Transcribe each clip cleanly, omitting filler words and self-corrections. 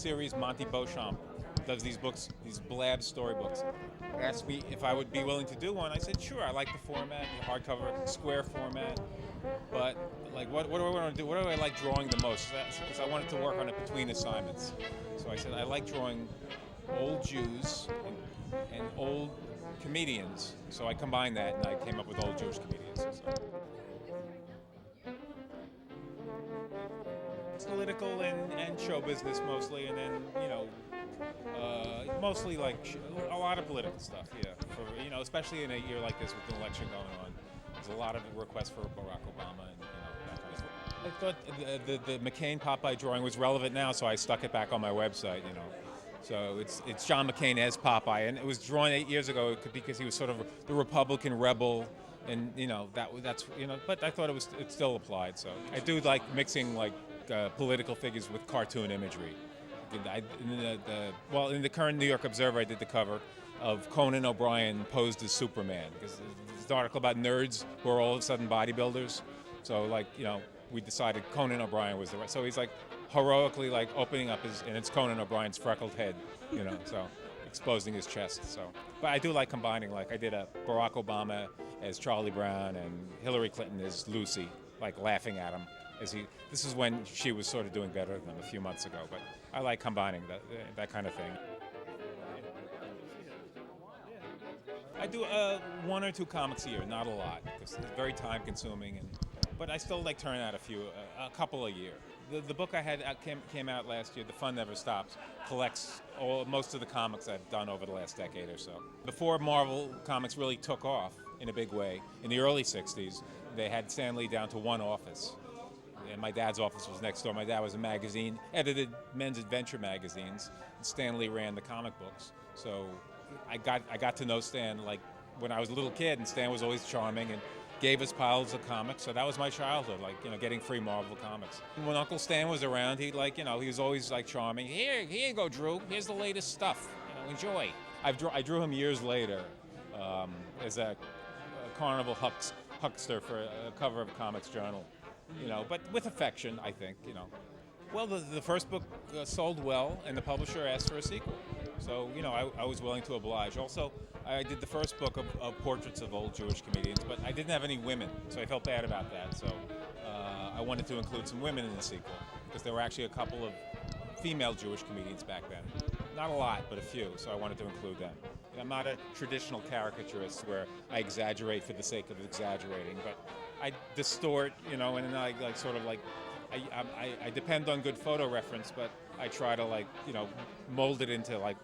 series, Monty Beauchamp does these books, these blab storybooks. Asked me if I would be willing to do one. I said, sure. I like the format, the hardcover, square format. But like, what do I want to do? What do I like drawing the most? Because I wanted to work on it between assignments. So I said I like drawing old Jews and old comedians. So I combined that, and I came up with old Jewish comedians. So. Political and show business mostly, and then mostly like a lot of political stuff. Yeah, for, especially in a year like this with the election going on, there's a lot of requests for Barack Obama and that kind of stuff. I thought the McCain Popeye drawing was relevant now, so I stuck it back on my website. So it's John McCain as Popeye, and it was drawn 8 years ago because he was sort of the Republican rebel. And that's but I thought it still applied. So I do like mixing like political figures with cartoon imagery. In the current New York Observer, I did the cover of Conan O'Brien posed as Superman, because it's an article about nerds who are all of a sudden bodybuilders. So we decided Conan O'Brien was the right. So he's like heroically like opening up and it's Conan O'Brien's freckled head, so exposing his chest. So, but I do like combining. Like I did a Barack Obama as Charlie Brown and Hillary Clinton as Lucy, like laughing at him. This is when she was sort of doing better than a few months ago, but I like combining that kind of thing. I do 1 or 2 comics a year, not a lot, because it's very time consuming, but I still like turning out a couple a year. The book I had came out last year, The Fun Never Stops, collects most of the comics I've done over the last decade or so. Before Marvel Comics really took off in a big way, in the early 60s, they had Stan Lee down to one office. And my dad's office was next door. My dad was edited men's adventure magazines, and Stan Lee ran the comic books. So I got to know Stan like when I was a little kid, and Stan was always charming and gave us piles of comics. So that was my childhood, getting free Marvel comics. And when Uncle Stan was around, he was always like charming. Here you go, Drew. Here's the latest stuff. Enjoy. I drew him years later as a carnival huckster for a cover of a comics journal. But with affection, I think, Well, the first book sold well, and the publisher asked for a sequel. So, I was willing to oblige. Also, I did the first book of portraits of old Jewish comedians, but I didn't have any women, so I felt bad about that. So I wanted to include some women in the sequel, because there were actually a couple of female Jewish comedians back then. Not a lot, but a few, so I wanted to include them. I'm not a traditional caricaturist where I exaggerate for the sake of exaggerating, but I distort, and then I I depend on good photo reference, but I try to mold it into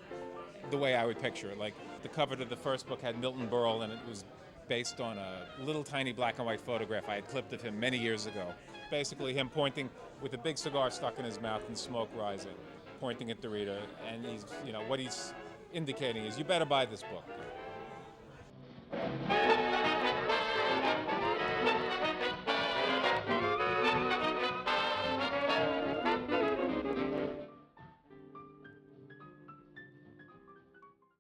the way I would picture it. Like the cover to the first book had Milton Berle, and it was based on a little tiny black and white photograph I had clipped of him many years ago. Basically him pointing with a big cigar stuck in his mouth and smoke rising, pointing at the reader, and he's, what he's indicating is, you better buy this book.